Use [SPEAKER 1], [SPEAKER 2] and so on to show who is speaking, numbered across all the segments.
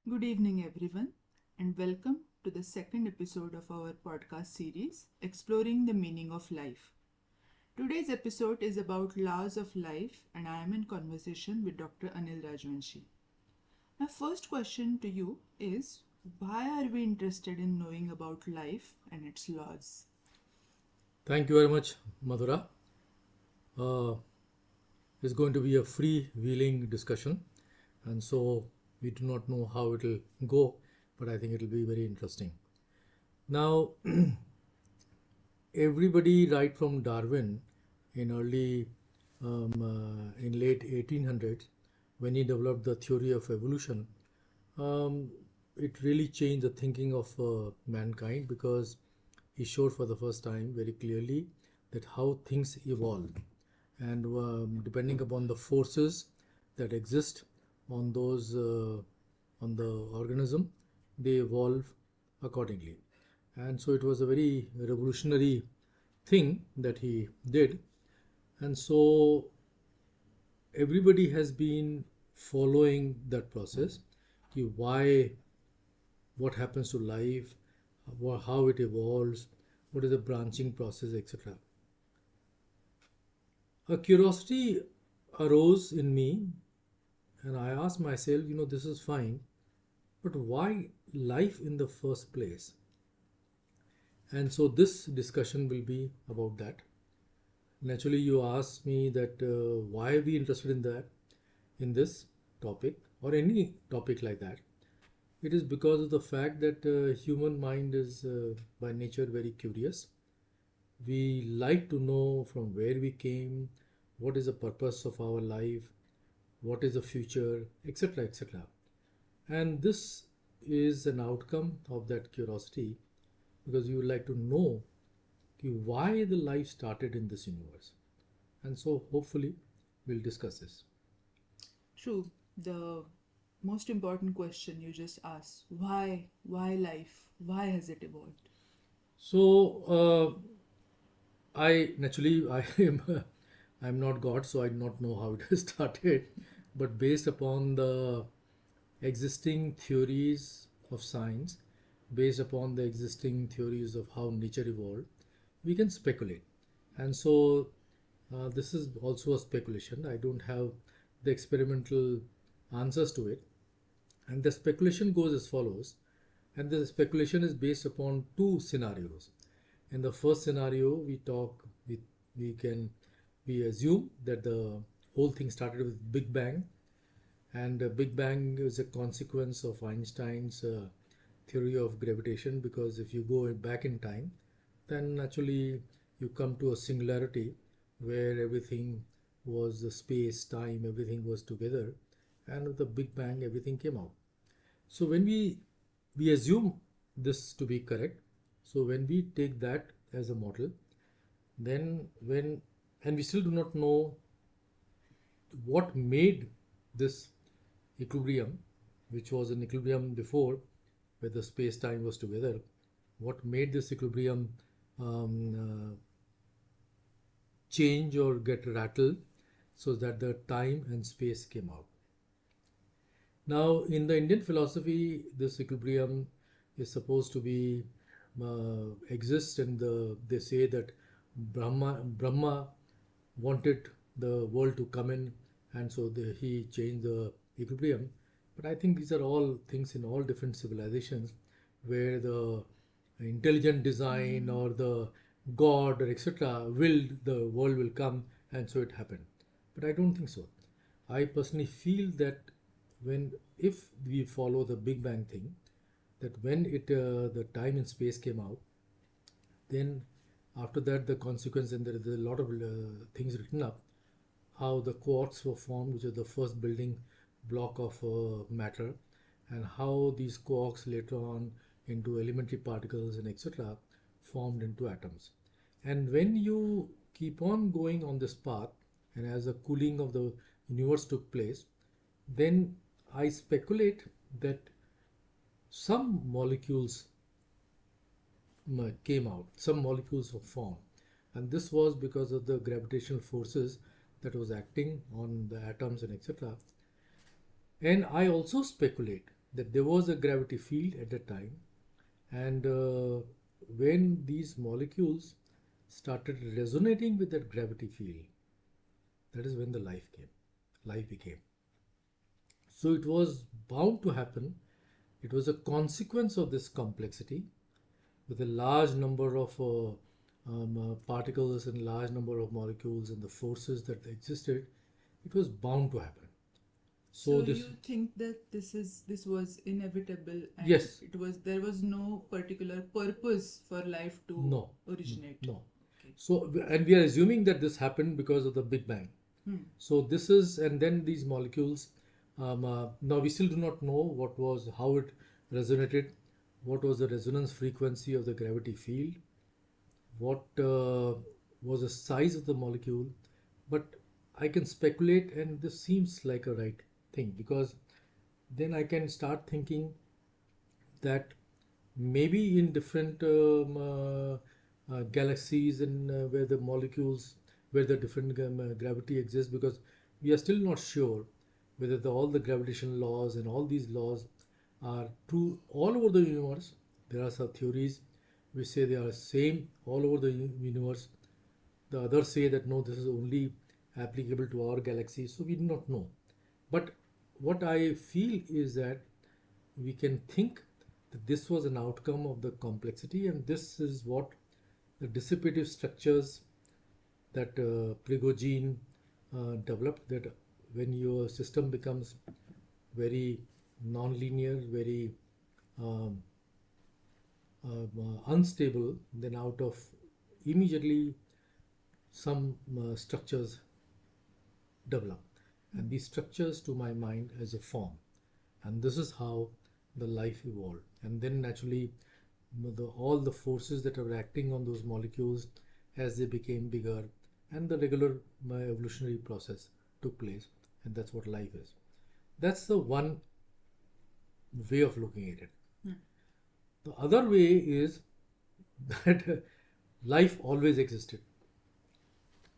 [SPEAKER 1] Good evening, everyone, and welcome to the second episode of our podcast series, Exploring the Meaning of Life. Today's episode is about laws of life, and I am in conversation with Dr. Anil Rajvanshi. My first question to you is, why are we interested in knowing about life and its laws?
[SPEAKER 2] Thank you very much, Madhura. Uh, it's going to be a free-wheeling discussion, and so we do not know how it will go, but I think it will be very interesting. Now, everybody, right from Darwin, in in late 1800s, when he developed the theory of evolution, um, it really changed the thinking of mankind because he showed for the first time very clearly that how things evolve and depending upon the forces that exist on those on the organism, they evolve accordingly. And so it was a very revolutionary thing that he did. And so everybody has been following that process. Why, what happens to life, how it evolves, what is the branching process, etc. A curiosity arose in me, and I asked myself, this is fine, but why life in the first place? And so this discussion will be about that. Naturally, you asked me that why are we interested in that, in this topic, or any topic like that. It is because of the fact that human mind is by nature very curious. We like to know from where we came, what is the purpose of our life, what is the future, etc., etc. And this is an outcome of that curiosity because you would like to know why the life started in this universe. And so hopefully we'll discuss this.
[SPEAKER 1] True, the most important question you just asked, why? Why life? Why has it evolved?
[SPEAKER 2] So I naturally I am I'm not God, so I do not know how it has started. But based upon the existing theories of science, based upon the existing theories of how nature evolved, we can speculate. And so this is also a speculation. I don't have the experimental answers to it. And the speculation goes as follows. And the speculation is based upon two scenarios. In the first scenario, we can we assume that the whole thing started with Big Bang, and Big Bang is a consequence of Einstein's theory of gravitation. Because if you go back in time, then naturally you come to a singularity where everything was the space, time, everything was together, and with the Big Bang, everything came out. So when we assume this to be correct, so when we take that as a model, then when and we still do not know what made this equilibrium, which was an equilibrium before, where the space time was together, what made this equilibrium change or get rattled so that the time and space came out. Now, in the Indian philosophy, this equilibrium is supposed to be exist, and they say that Brahma wanted the world to come in, and so he changed the equilibrium. But I think these are all things in all different civilizations where the intelligent design or the God or etc. willed the world will come, and so it happened. But I don't think so. I personally feel that when if we follow the Big Bang thing, that when the time and space came out, then after that the consequence, and there is a lot of things written up how the quarks were formed, which is the first building block of matter, and how these quarks later on into elementary particles and etc. formed into atoms. And when you keep on going on this path, and as the cooling of the universe took place, then I speculate that some molecules came out, some molecules were formed. And this was because of the gravitational forces that was acting on the atoms and etc. And I also speculate that there was a gravity field at the time, and when these molecules started resonating with that gravity field, that is when the life became. So it was bound to happen. It was a consequence of this complexity with a large number of particles and large number of molecules and the forces that existed. It was bound to happen.
[SPEAKER 1] So
[SPEAKER 2] So this,
[SPEAKER 1] you think that this was inevitable and
[SPEAKER 2] yes,
[SPEAKER 1] there was no particular purpose for life to
[SPEAKER 2] no,
[SPEAKER 1] originate.
[SPEAKER 2] no.
[SPEAKER 1] Okay.
[SPEAKER 2] So, and we are assuming that this happened because of the Big Bang.
[SPEAKER 1] Hmm.
[SPEAKER 2] So this is, and then these molecules. Now we still do not know how it resonated, what was the resonance frequency of the gravity field, what was the size of the molecule, but I can speculate, and this seems like a right thing because then I can start thinking that maybe in different galaxies and where the different gravity exists, because we are still not sure whether all the gravitational laws and all these laws are true all over the universe. There are some theories which say they are same all over the universe. The others say that no, this is only applicable to our galaxy. So we do not know. But what I feel is that we can think that this was an outcome of the complexity, and this is what the dissipative structures that Prigogine developed. That when your system becomes very non-linear, very um, unstable, then out of immediately some structures develop, and these structures to my mind as a form, and this is how the life evolved. And then naturally all the forces that are acting on those molecules as they became bigger, and the regular evolutionary process took place, and that's what life is. That's the one way of looking at it. The other way is that life always existed.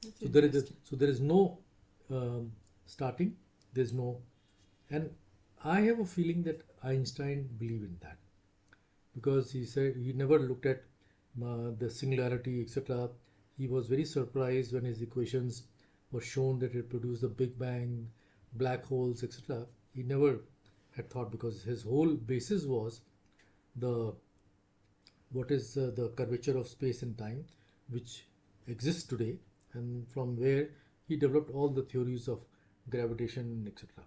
[SPEAKER 1] That's
[SPEAKER 2] So there is no starting. There's no, and I have a feeling that Einstein believed in that because he said he never looked at the singularity, etc. He was very surprised when his equations were shown that it produced the Big Bang, black holes, etc. He never had thought, because his whole basis was the what is the curvature of space and time, which exists today, and from where he developed all the theories of gravitation, etc.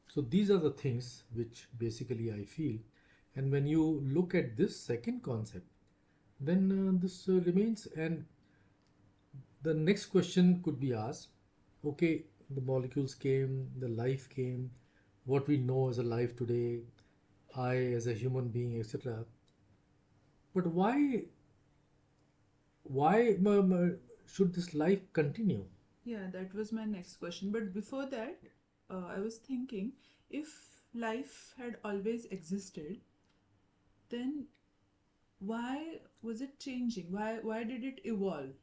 [SPEAKER 2] So these are the things which basically I feel. And when you look at this second concept, then this remains, and the next question could be asked, okay, the molecules came, the life came, what we know as a life today, I as a human being, etc. But why should this life continue?
[SPEAKER 1] Yeah, that was my next question. But before that, I was thinking, if life had always existed, then why was it changing? Why did it evolve?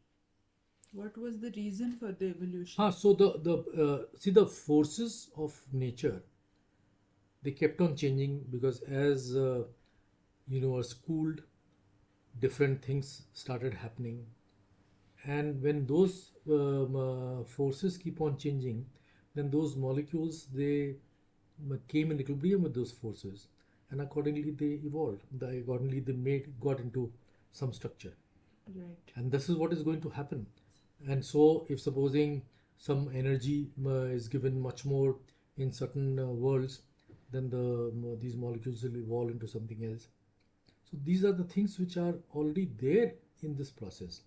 [SPEAKER 1] What was the reason for the evolution?
[SPEAKER 2] So the see, the forces of nature, they kept on changing because as universe cooled, different things started happening, and when those forces keep on changing, then those molecules, they came in equilibrium with those forces, and accordingly they evolved. Accordingly they got into some structure,
[SPEAKER 1] Right.
[SPEAKER 2] and this is what is going to happen. And so if supposing some energy is given much more in certain worlds, then these molecules will evolve into something else. So these are the things which are already there in this process.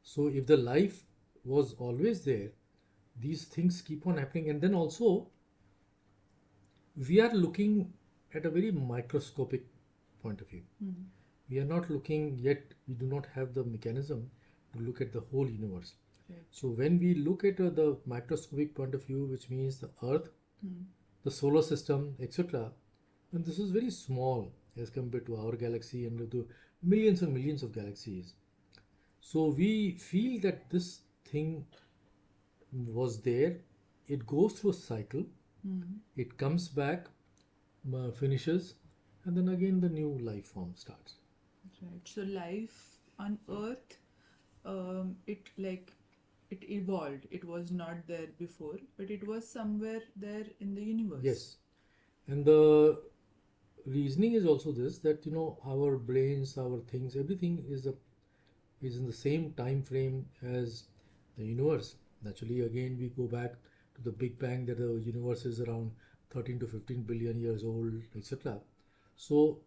[SPEAKER 2] So if the life was always there, these things keep on happening. And then also we are looking at a very microscopic point of view.
[SPEAKER 1] Hmm.
[SPEAKER 2] We are not looking yet, we do not have the mechanism to look at the whole universe.
[SPEAKER 1] Right.
[SPEAKER 2] So when we look at the microscopic point of view, which means the earth, the solar system, etc., and this is very small as compared to our galaxy and to millions and millions of galaxies. So we feel that this thing was there, it goes through a cycle, it comes back, finishes, and then again the new life form starts.
[SPEAKER 1] Right. So life on Earth, it evolved. It was not there before, but it was somewhere there in the universe.
[SPEAKER 2] Yes, and the reasoning is also this, that our brains, our things, everything is in the same time frame as the universe. Naturally, again we go back to the Big Bang, that the universe is around 13 to 15 billion years old, etc. So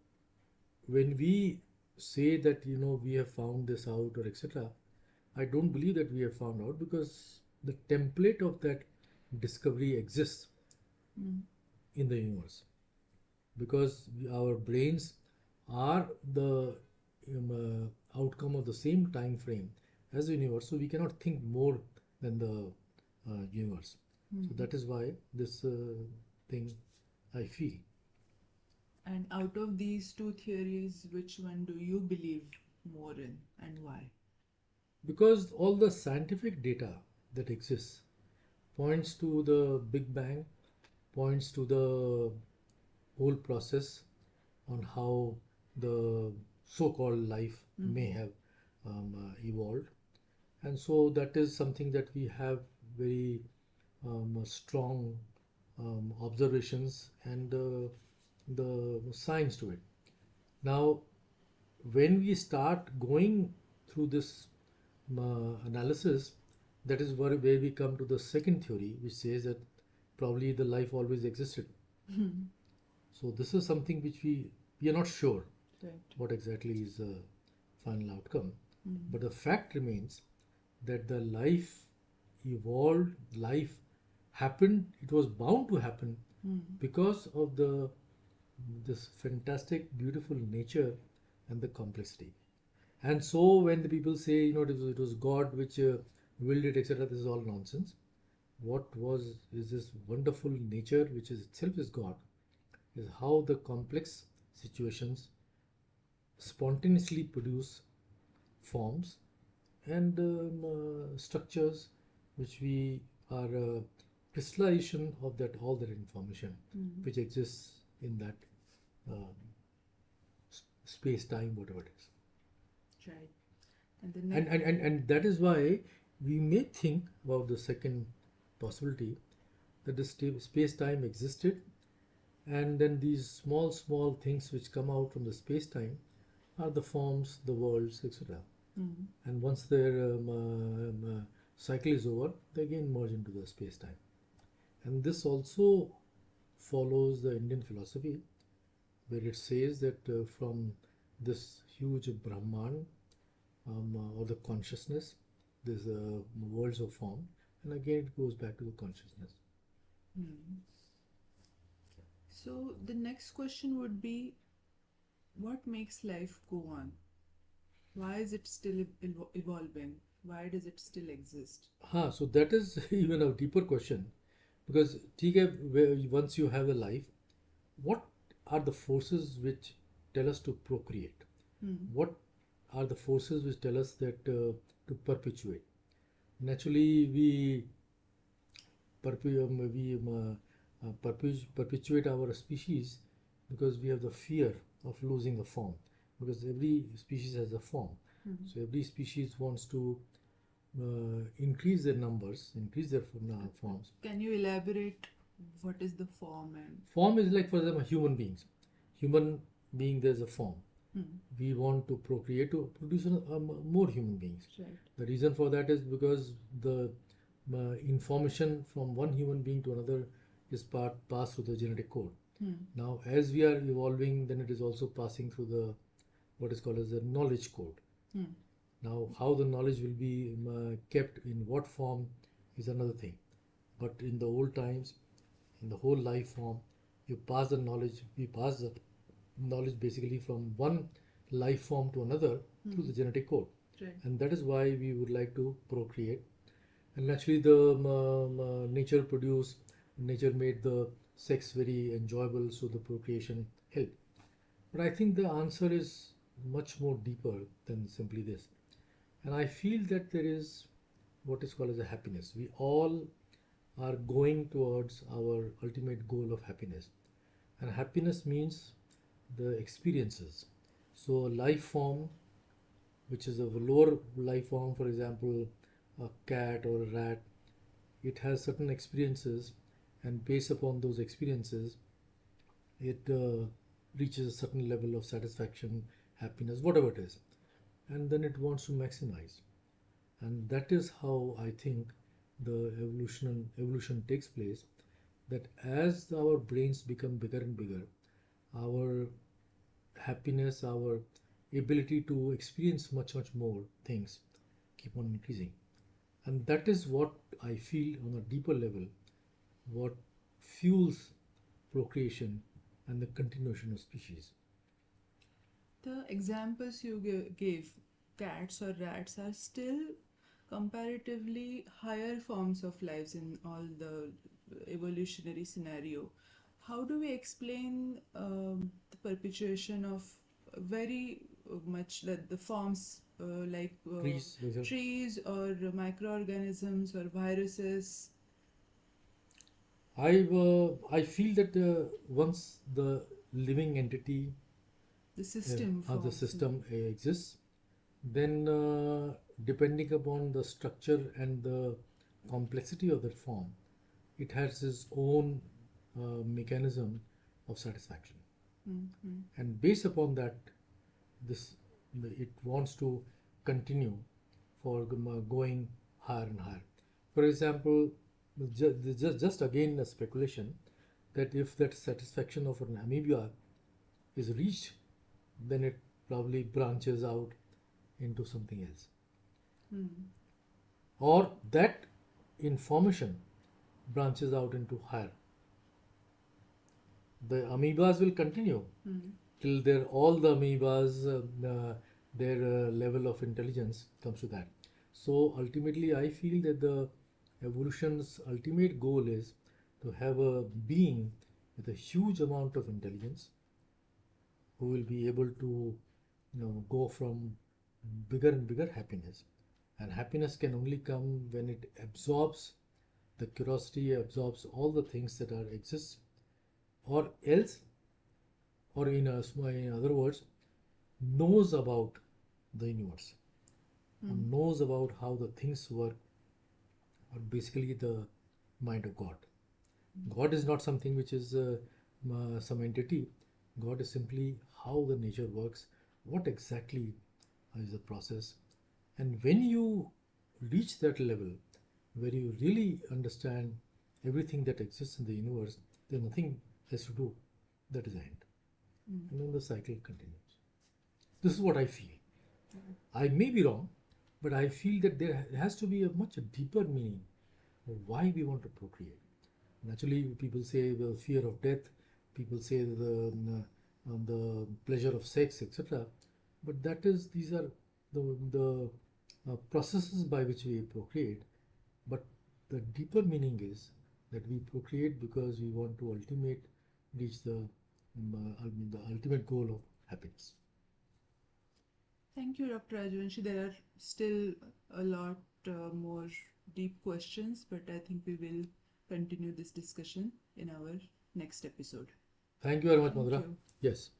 [SPEAKER 2] when we say that we have found this out or etc., I don't believe that we have found out, because the template of that discovery exists
[SPEAKER 1] Mm.
[SPEAKER 2] in the universe, because our brains are the outcome of the same time frame as the universe, so we cannot think more than the universe. So
[SPEAKER 1] Mm.
[SPEAKER 2] that is why this thing I feel.
[SPEAKER 1] And out of these two theories, which one do you believe more in and why?
[SPEAKER 2] Because all the scientific data that exists points to the Big Bang, points to the whole process on how the so-called life may have evolved. And so that is something that we have very strong observations and the science to it. Now, when we start going through this analysis, that is where we come to the second theory, which says that probably the life always existed. So this is something which we are not sure
[SPEAKER 1] Right.
[SPEAKER 2] what exactly is the final outcome.
[SPEAKER 1] Mm.
[SPEAKER 2] But the fact remains that the life evolved, life happened, it was bound to happen
[SPEAKER 1] Mm.
[SPEAKER 2] because of this fantastic, beautiful nature and the complexity. And so when the people say, it was God which willed it, etc., this is all nonsense. What was is this wonderful nature, which is itself is God, is how the complex situations spontaneously produce forms and structures, which we are crystallization of that all that information
[SPEAKER 1] Mm.
[SPEAKER 2] which exists in that um, space time, whatever it is.
[SPEAKER 1] Right. And the
[SPEAKER 2] and,
[SPEAKER 1] next.
[SPEAKER 2] and and and that is why we may think about the second possibility, that the space time existed, and then these small small things which come out from the space time are the forms, the worlds, etc.
[SPEAKER 1] Mm.
[SPEAKER 2] And once their cycle is over, they again merge into the space time. And this also follows the Indian philosophy, where it says that from this huge Brahman, or the consciousness, there's worlds of form, and again it goes back to the consciousness.
[SPEAKER 1] Mm. So the next question would be, what makes life go on? Why is it still evolving? Why does it still exist?
[SPEAKER 2] So that is even a deeper question, because ठीक है, once you have a life, what are the forces which tell us to procreate?
[SPEAKER 1] Mm.
[SPEAKER 2] What are the forces which tell us that to perpetuate? Naturally, perpetuate our species because we have the fear of losing the form. Because every species has a form,
[SPEAKER 1] Mm.
[SPEAKER 2] so every species wants to increase their numbers, increase their forms.
[SPEAKER 1] Can you elaborate what is the form and?
[SPEAKER 2] Form is like, for example, human beings. Human being, there's a form.
[SPEAKER 1] Mm.
[SPEAKER 2] We want to procreate to produce more human beings.
[SPEAKER 1] Right.
[SPEAKER 2] The reason for that is because the information from one human being to another is passed through the genetic code.
[SPEAKER 1] Mm.
[SPEAKER 2] Now, as we are evolving, then it is also passing through the what is called as the knowledge code.
[SPEAKER 1] Mm.
[SPEAKER 2] Now, how the knowledge will be kept in what form is another thing. But in the old times, in the whole life form, you pass the knowledge. We pass the knowledge basically from one life form to another through the genetic code.
[SPEAKER 1] Right.
[SPEAKER 2] And that is why we would like to procreate. And actually, the nature made the sex very enjoyable, so the procreation helped. But I think the answer is much more deeper than simply this. And I feel that there is what is called as a happiness. We all are going towards our ultimate goal of happiness. And happiness means the experiences. So, a life form, which is a lower life form, for example, a cat or a rat, it has certain experiences, and based upon those experiences, it reaches a certain level of satisfaction, happiness, whatever it is, and then it wants to maximize. And that is how I think the evolution takes place. That as our brains become bigger and bigger, our happiness, our ability to experience much more things keep on increasing. And that is what I feel on a deeper level, what fuels procreation and the continuation of species.
[SPEAKER 1] The examples you gave, cats or rats, are still comparatively higher forms of lives in all the evolutionary scenario. How do we explain the perpetuation of very much that the forms like
[SPEAKER 2] Trees, lizard.
[SPEAKER 1] trees or microorganisms or viruses,
[SPEAKER 2] I feel that once the living entity
[SPEAKER 1] the system
[SPEAKER 2] of the
[SPEAKER 1] forms?
[SPEAKER 2] system exists, then depending upon the structure and the complexity of that form, it has its own mechanism of satisfaction.
[SPEAKER 1] Mm-hmm.
[SPEAKER 2] And based upon that, this it wants to continue for going higher and higher. For example, just again a speculation that if that satisfaction of an amoeba is reached, then it probably branches out into something else,
[SPEAKER 1] Mm.
[SPEAKER 2] or that information branches out into higher. The amoebas will continue
[SPEAKER 1] Mm.
[SPEAKER 2] till all the amoebas their level of intelligence comes to that. So ultimately, I feel that the evolution's ultimate goal is to have a being with a huge amount of intelligence who will be able to go from bigger and bigger happiness. And happiness can only come when it absorbs the curiosity, absorbs all the things that are exist, or else, or in other words, knows about the universe, or
[SPEAKER 1] Mm.
[SPEAKER 2] knows about how the things work, or basically the mind of God. God is not something which is some entity. God is simply how the nature works, what exactly is the process. And when you reach that level where you really understand everything that exists in the universe, there's nothing else to do. That is the end.
[SPEAKER 1] Mm.
[SPEAKER 2] And then the cycle continues. This is what I feel. I may be wrong, but I feel that there has to be a much deeper meaning of why we want to procreate. Naturally, people say the fear of death, people say the pleasure of sex, etc. But these are the processes by which we procreate. But the deeper meaning is that we procreate because we want to reach the ultimate goal of happiness.
[SPEAKER 1] Thank you, Dr. Rajvanshi. There are still a lot more deep questions, but I think we will continue this discussion in our next episode.
[SPEAKER 2] Thank you very much,
[SPEAKER 1] Thank
[SPEAKER 2] Madhura.
[SPEAKER 1] you.
[SPEAKER 2] Yes.